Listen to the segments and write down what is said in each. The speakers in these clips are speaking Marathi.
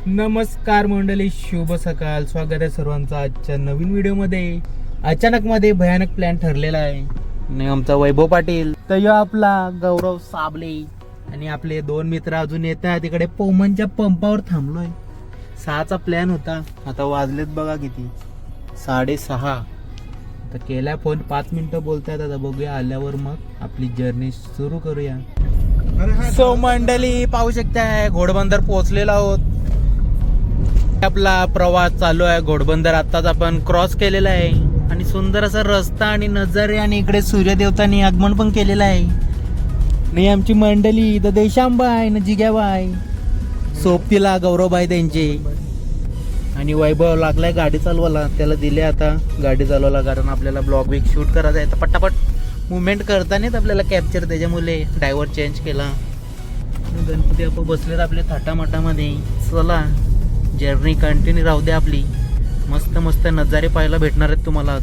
नमस्कार मंडळी, शुभ सकाळ. स्वागत आहे सर्वांचं आजच्या नवीन व्हिडिओमध्ये. अचानक मध्ये भयानक प्लॅन ठरलेला आहे आणि आमचा वैभव पाटील, तर यो आपला गौरव साबले आणि आपले दोन मित्र अजून येत आहेत. तिकडे पोमनच्या पंपावर थांबलोय. 6चा प्लॅन होता, आता वाजलेत बघा किती, 6:30. तर केला फोन, 5 मिनिटं बोलतायत. आता बघूया, आल्यावर मग आपली जर्नी सुरू करूया. सो मंडळी पाहू शकताय, घोडबंदर पोहोचलेलो आहोत. आपला प्रवास चालू आहे. घोडबंदर आताच आपण क्रॉस केलेला आहे आणि सुंदर असा रस्ता आणि नजारे आणि इकडे सूर्यदेवतांनी आगमन पण केलेलं आहे. नाही आमची मंडळी इथं देशांबाई न जिग्याबाई, सोबतीला गौरवबाई त्यांचे, आणि वैभव लागलाय गाडी चालवायला. त्याला दिले आता गाडी चालवायला, कारण आपल्याला ब्लॉग बिग शूट करायचा आहे. तर पटापट मुवमेंट करतानाच आपल्याला कॅप्चर, त्याच्यामुळे ड्रायव्हर चेंज केला. गणपती आपण बसलेत आपल्या थाटामाटामध्ये. चला जर्नी कंटिन्यू राहू दे आपली. मस्त मस्त नजारे पाहायला भेटणार आहेत तुम्हाला.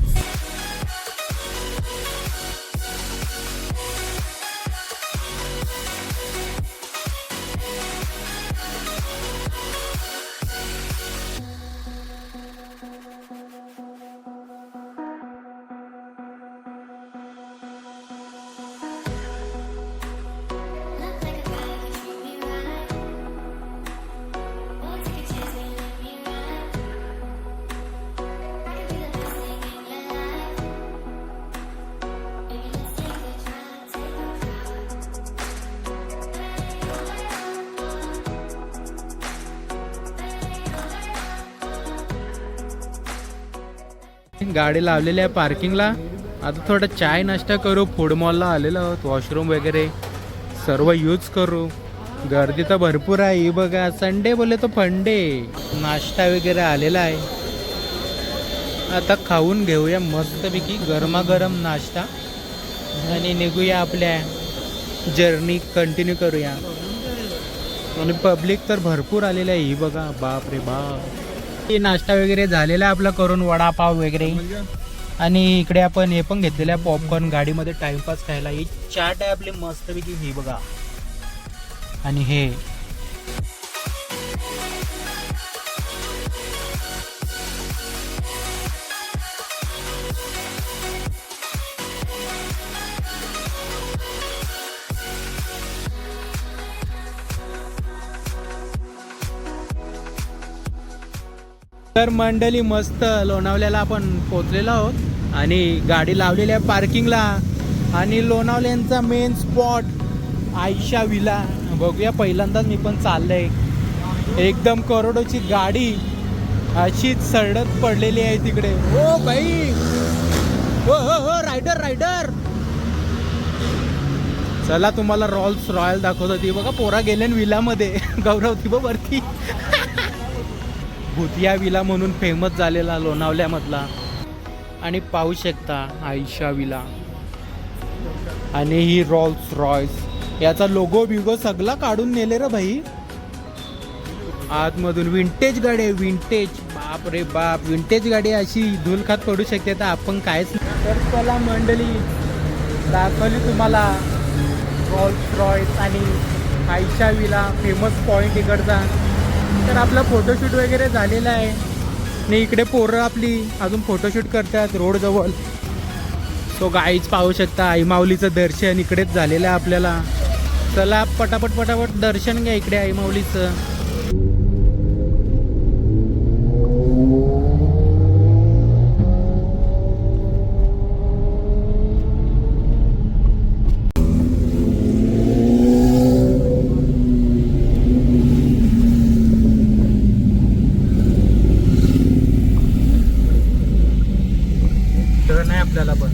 गाडी लावलेली आहे पार्किंगला. आता थोडा चाय नाश्ता करू. फूड मॉलला आलेलो आहोत. वॉशरूम वगैरे सर्व यूज करू. गर्दी तर भरपूर आहे. ही बघा, संडे बोले तो फंडे. नाश्ता वगैरे आलेला आहे. आता खाऊन घेऊया मस्तपैकी गरमागरम नाश्ता आणि निघूया आपल्या जर्नी कंटिन्यू करूया. आणि पब्लिक तर भरपूर आलेलं आहे. ही बघा, बाप रे बाप. नाश्ता वगैरे झालेला आहे आपला करून, वडापाव वगैरे. आणि इकडे आपण हे पण घेतलेलं आहे पॉपकॉर्न गाडीमध्ये टाइमपास खायला. ही चाट आहे आपली मस्तपैकी, ही बघा. आणि हे तर मंडळी मस्त लोणावल्याला आपण पोचलेलो आहोत आणि गाडी लावलेली आहे पार्किंगला. आणि लोणावल्यांचा मेन स्पॉट आयशा विला बघूया. पहिल्यांदाच मी पण चाललंय. एकदम करोडोची गाडी अशीच सडत पडलेली आहे तिकडे. ओ भाई, हो हो हो, रायडर रायडर. चला तुम्हाला रॉल्स रॉयल दाखवतो. ती बघा, पोरा गेले विलामध्ये. गौरव ती बघ वरती. भूतिया विला म्हणून फेमस झालेला लोणावल्यामधला. आणि पाहू शकता आयशा विला. आणि ही रॉल्स रॉयस, याचा लोगो बिगो सगळा काढून नेले रे भाई. आतमधून विंटेज गाडी आहे, विंटेज. बाप रे बाप, विंटेज गाडी अशी धूल खात पडू शकते. तर आपण कायच. तर चला मंडळी, दाखवली तुम्हाला रॉल्स रॉयस आणि आयशा विला, फेमस पॉइंट इकडचा. तर आपला फोटोशूट वगैरे झालेला आहे. आणि इकडे पोरं आपली अजून फोटोशूट करतात रोड जवळ. सो गाईच पाहू शकता, आई माऊलीचं दर्शन इकडेच झालेलं आहे आपल्याला. चला पटापट पटापट दर्शन घ्या इकडे आई माऊलीचं. नाही आपल्याला पण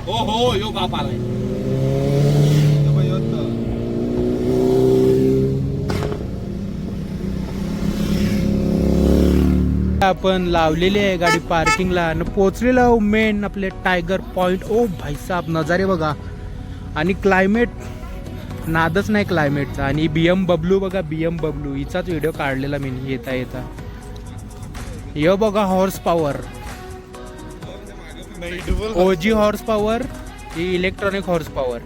हो हो, यो बाप आलाय. आता आपण लावलेली आहे गाडी पार्किंगला आणि पोचलेलो मेन आपले टायगर पॉइंट. ओ भाई साहब नजारे बघा आणि क्लायमेट नादच नाही क्लायमेटचा. आणि BMW बघा, BMW हिचाच व्हिडिओ काढलेला मी येता येता. यो बघा horse power, OG horse power, ही इलेक्ट्रॉनिक हॉर्स पॉवर.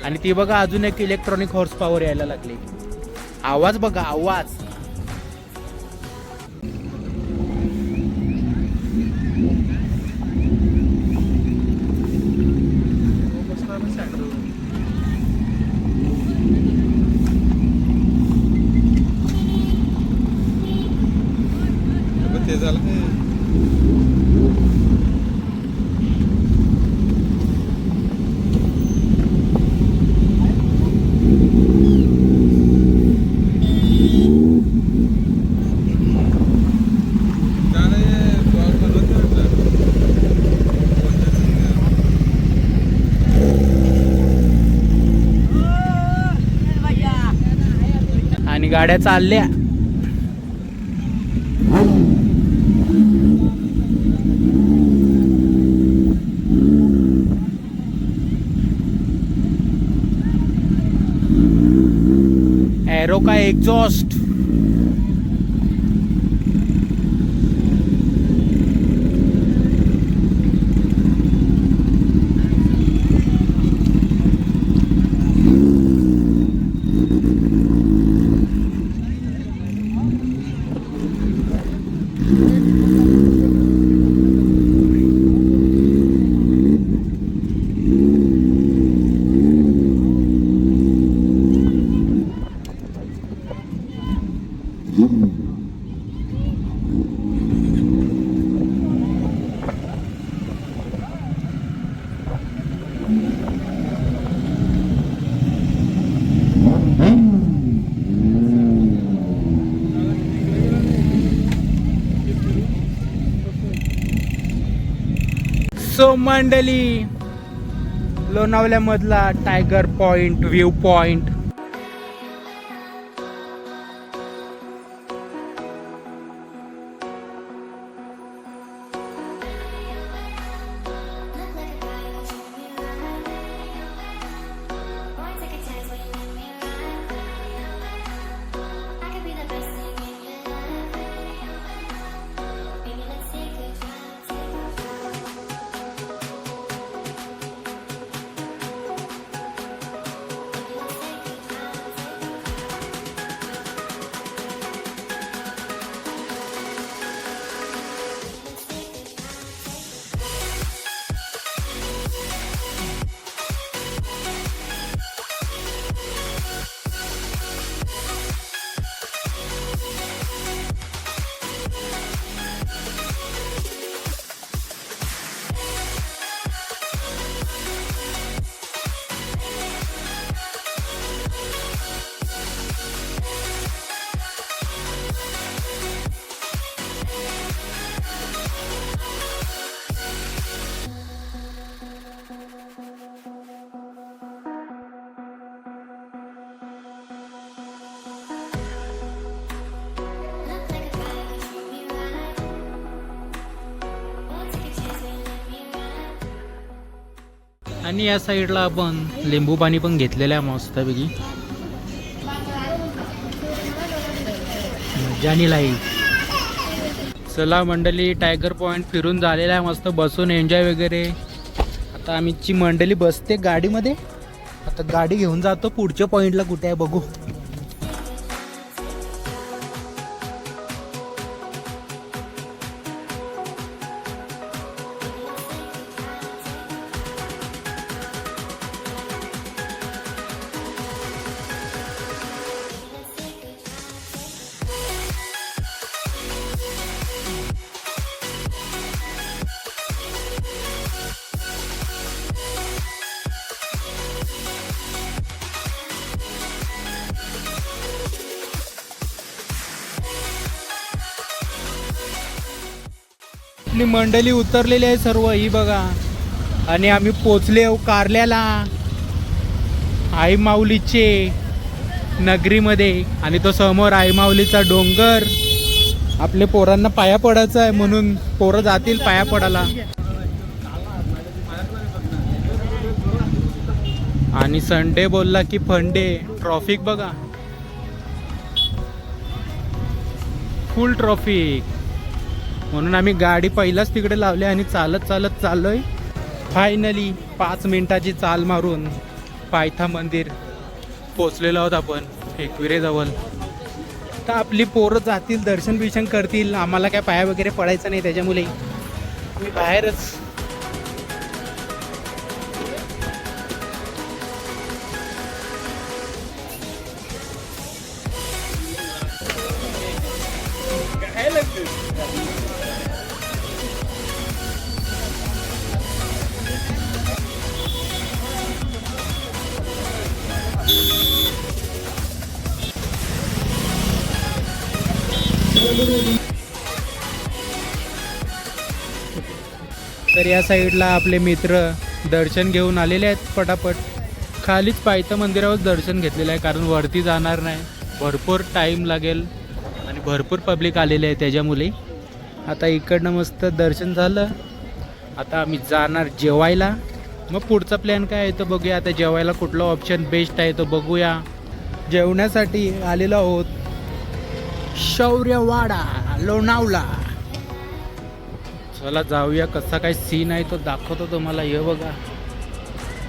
आणि ती बघा अजून एक इलेक्ट्रॉनिक हॉर्स पॉवर यायला लागली. आवाज बघा आवाज. ते झालं आणि गाड्या चालल्या. एरो का एग्जॉस्ट. सो मंडली लोणावल्यामधला टायगर पॉइंट व्ह्यू पॉइंट. आणि या साईडला आपण लिंबू पाणी पण घेतलेलं आहे मस्तपैकी. मज्जानी लाई. चला मंडळी टायगर पॉइंट फिरून झालेला आहे, मस्त बसून एन्जॉय वगैरे. आता आमची मंडळी बसते गाडीमध्ये. आता गाडी घेऊन जातो पुढच्या पॉइंटला कुठे आहे बघू. आपली मंडळी उतरलेली आहे सर्व ही बघा. आणि आम्ही पोचले कारल्याला आई माऊलीचे नगरीमध्ये. आणि तो समोर आई माऊलीचा डोंगर आपले पोरांना पाया पडायचं आहे म्हणून पोरं जातील पाया पडायला. आणि संडे बोलला की फंडे. ट्रॉफिक बघा, फुल ट्रॉफिक. म्हणून आम्ही गाडी पहिलाच तिकडे लावली आणि चालत चालत चाललोय. फायनली 5 मिनिटाची चाल मारून पायथा मंदिर पोचलेलो आहोत आपण एकविरेजवळ. तर आपली पोरं जातील, दर्शन बिर्शन करतील. आम्हाला काय पाया वगैरे पडायचं नाही, त्याच्यामुळे मी बाहेरच. तर या साईडला आपले मित्र दर्शन घेऊन आलेले आहेत पटापट. खालीच पायथा मंदिरावर दर्शन घेतलेलं आहे, कारण वरती जाणार नाही, भरपूर टाईम लागेल आणि भरपूर पब्लिक आलेले आहे त्याच्यामुळे. आता इकडनं मस्त दर्शन झालं. आता आम्ही जाणार जेवायला. मग पुढचा प्लॅन काय आहे तो बघूया. आता जेवायला कुठला ऑप्शन बेस्ट आहे तो बघूया. जेवण्यासाठी आलेलो आहोत शौर्यवाडा लोणावळा. चला जाऊया. कसा काय सीन आहे तो दाखवतो तुम्हाला. हे बघा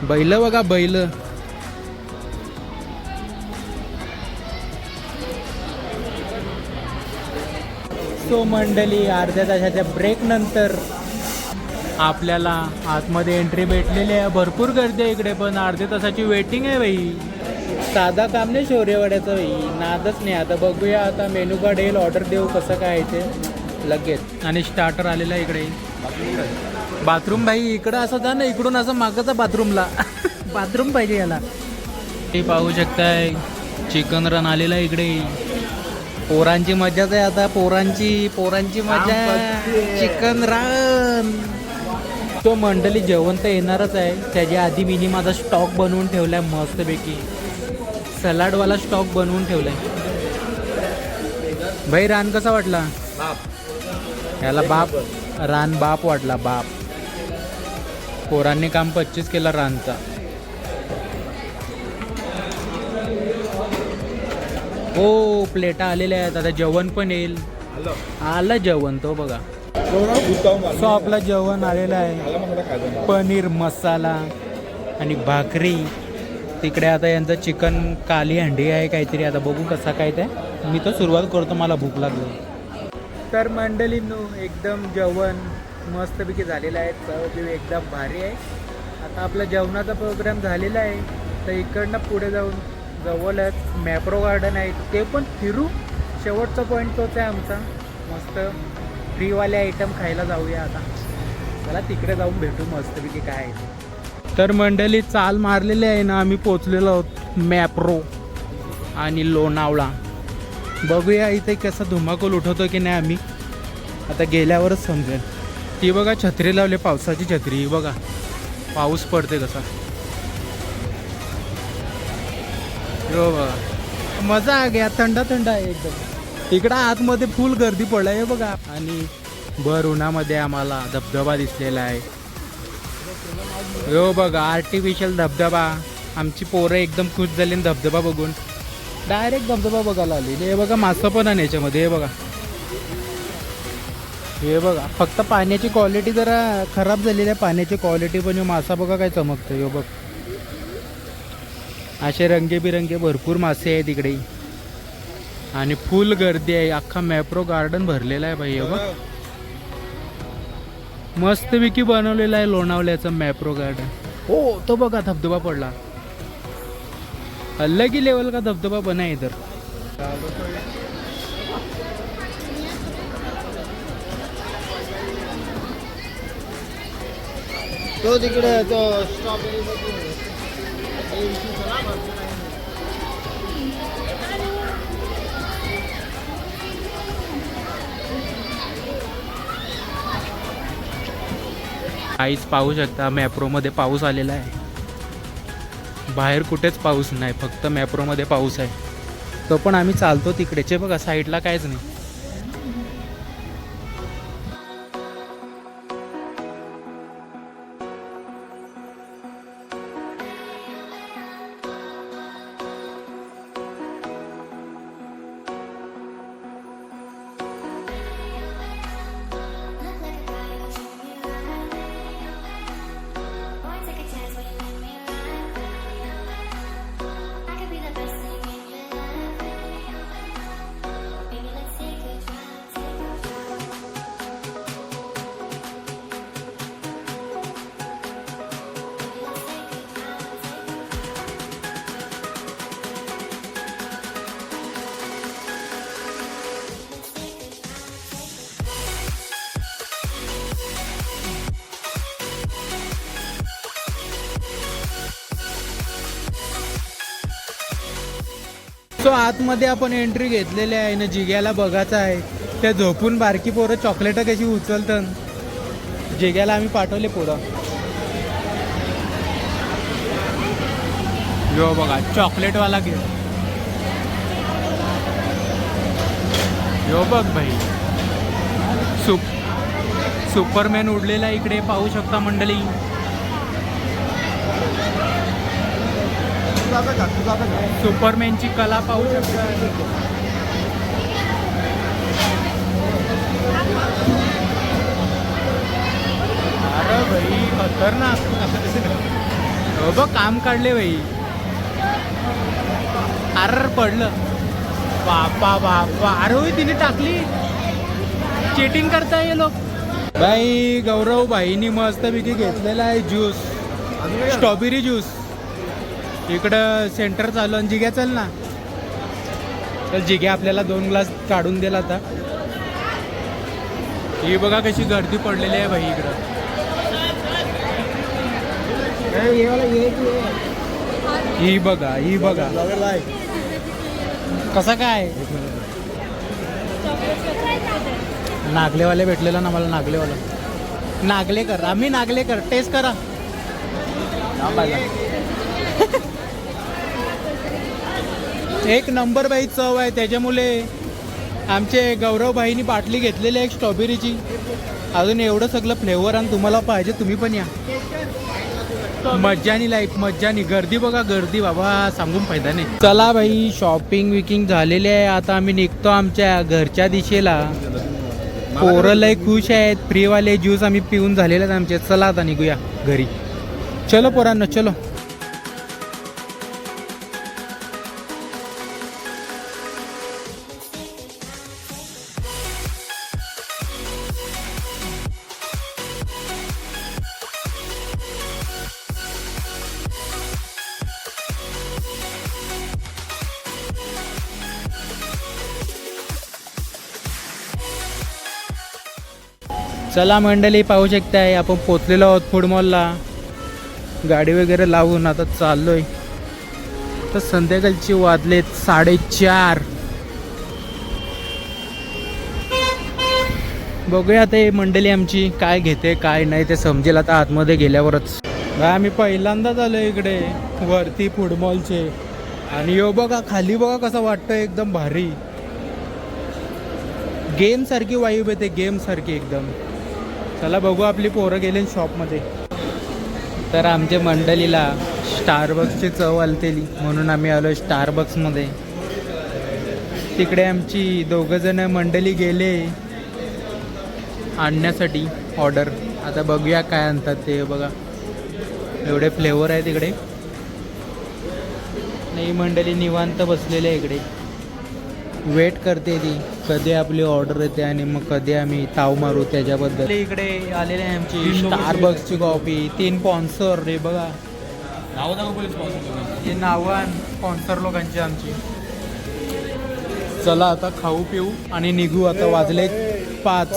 बैल, बघा बैल. सो मंडळी, अर्ध्या तासाच्या ब्रेक नंतर आपल्याला आतमध्ये एंट्री भेटलेली आहे. भरपूर गर्दी आहे इकडे, पण अर्ध्या तासाची वेटिंग आहे बाई. साधा काम नाही शौर्यवाड्याचं बाई, नादच नाही. आता बघूया, आता मेनू कार्ड येईल, ऑर्डर देऊ कसं काय आहे ते लगेच. आणि स्टार्टर आलेला आहे इकडे. बाथरूम भाई इकडं असं जा ना, इकडून असं मागचा बाथरूमला. बाथरूम पाहिजे याला. ते पाहू शकताय चिकन रन आलेला आहे इकडे. पोरांची मजाच आहे आता, पोरांची मजा. Chicken run. तो मंडळी जेवण तर येणारच आहे, त्याच्या आधी मी माझा स्टॉक बनवून ठेवलाय मस्तपैकी. सलाडवाला स्टॉक बनवून ठेवलाय. भाई रान कसा वाटला? याला बाप रान बाप वाटला, बाप. पोरांनी काम 25 केला रानचा. हो प्लेटा आलेल्या आहेत. आता जेवण पण येईल. आलं जेवण तो बघा. सो आपलं जेवण आलेलं आहे. पनीर मसाला आणि भाकरी. तिकडे आता यांचं चिकन काली हंडी आहे काहीतरी. आता बघू कसा काय ते. मी तर सुरुवात करतो, मला भूक लागली. तर मंडळींनो एकदम जेवण मस्तपैकी झालेलं आहे. चव एकदम भारी आहे. आता आपला जेवणाचा प्रोग्राम झालेला आहे. तर इकडनं पुढे जाऊन जवळच मॅप्रो गार्डन आहे, ते पण फिरू. शेवटचा पॉईंट तोच आहे आमचा. मस्त फ्रीवाले आयटम खायला जाऊया आता. चला तिकडे जाऊन भेटू मस्तपैकी काय आहे. तर मंडळी चाल मारलेली आहे ना, आम्ही पोचलेलो आहोत मॅप्रो आणि लोणावळा. बघूया इथे कसा धुमाकूल उठवतो की नाही आम्ही, आता गेल्यावरच समजेल. ती बघा छत्री लावली, पावसाची छत्री बघा, पाऊस पडते कसा. हो बघा मजा आ गया, थंड थंड आहे एकदम. इकडं आतमध्ये फुल गर्दी पडला आहे बघा. आणि भर उन्हामध्ये आम्हाला धबधबा दिसलेला आहे. हो बघा आर्टिफिशियल धबधबा. आमची पोरं एकदम खुश झाली धबधबा बघून. डायरेक्ट धबधबा बघायला आलेली. हे बघा मासं पण आहे याच्यामध्ये. हे बघा, हे बघा. फक्त पाण्याची क्वालिटी जरा खराब झालेली आहे, पाण्याची क्वालिटी. पण मासा बघा काय चमकतो. हे बघ असे रंगेबिरंगे भरपूर मासे आहेत इकडे. आणि फुल गर्दी आहे. अख्खा मॅप्रो गार्डन भरलेला आहे भाई. हे बघ मस्तपैकी बनवलेला आहे लोणावल्याचं मॅप्रो गार्डन. हो तो बघा धबधबा पडला. अलग ही लेवल का धबधबा बना है इधर. तो तिकडे तो स्ट्रॉबेरी आईच पाहू शकता मॅप्रोमध्ये पाऊस आलेला आहे. बाहेर कुठेच पाऊस नाही, फक्त मॅप्रोमध्ये पाऊस आहे. तो पण आम्ही चालतो तिकडेचे बघा साईडला काहीच नाही. सो आतमध्ये आपण एंट्री घेतलेली आहे ना, जिग्याला बघायचं आहे त्या झोपून बारकी पोरं चॉकलेट कशी उचलतात. जिग्याला आम्ही पाठवले पोरं. यो बघा चॉकलेटवाला घे. यो बघ भाई सुपरमॅन उडलेला इकडे पाहू शकता मंडळी. सुपरमॅनची कला पाहू शकता. अरे भाई खतरनाक. हो बघ काम काढले भाई. अरे पडलं. बापा बापा. अरे होय तिने टाकली. चीटिंग करताय हे लोक. भाई गौरव भाईनी मस्तपैकी घेतलेला आहे ज्यूस, स्ट्रॉबेरी ज्यूस. इकडं सेंटर चालू आणि जिग्या चल ना. तर जिग्या आपल्याला 2 ग्लास काढून दिला आता. ही बघा कशी गर्दी पडलेली आहे भाई इकडं. ही बघा ही बघा कसा काय. नागलेवाले भेटलेला ना मला. नागलेवाला नागलेकर. आम्ही नागलेकर. टेस्ट करा. एक नंबर बाई चव आहे. त्याच्यामुळे आमचे गौरव भाईनी बाटली घेतलेली आहे एक स्ट्रॉबेरीची. अजून एवढं सगळं फ्लेवर आणि तुम्हाला पाहिजे तुम्ही पण या. मज्जानी लाईफ मज्जानी. गर्दी बघा गर्दी बाबा सांगून फायदा नाही. चला भाई शॉपिंग विकिंग झालेली आहे. आता आम्ही निघतो आमच्या घरच्या दिशेला. पोरं लय खुश आहेत. फ्रीवाले ज्यूस आम्ही पिऊन झालेले आहेत आमचे. चला आता निघूया घरी. चलो पोरांनो चलो. चला मंडळी पाहू शकताय आपण पोचलेलो आहोत फूड मॉलला. गाडी वगैरे लावून आता चाललोय. तर संध्याकाळची वाजलेत 4:30. बघूया आता मंडळी आमची काय घेते काय नाही ते समजेल आता आतमध्ये गेल्यावरच. आम्ही पहिल्यांदाच आलो इकडे वरती फूड मॉलचे. आणि यो बघा खाली बघा कसं वाटतं एकदम भारी. गेम सारखी वाईब येते गेम सारखी एकदम. चला बघू आपली पोरं गेले शॉपमध्ये. तर आमच्या मंडळीला स्टारबक्सची चव आलतेली म्हणून आम्ही आलो स्टारबक्समध्ये. तिकडे आमची 2 जण मंडळी गेले आणण्यासाठी ऑर्डर. आता बघूया काय आणतात ते. बघा एवढे फ्लेवर आहे तिकडे. नाही मंडळी निवांत बसलेले आहे इकडे. वेट करते ती कधी आपली ऑर्डर येते आणि मग कधी आम्ही ताव मारू त्याच्याबद्दल. इकडे आलेले आहे आमची स्टारबक्सची कॉफी. 3 स्पॉन्सर रे बघा. हे नावान स्पॉन्सर लोकांची आमची. चला आता खाऊ पिऊ आणि निघू. आता वाजले 5.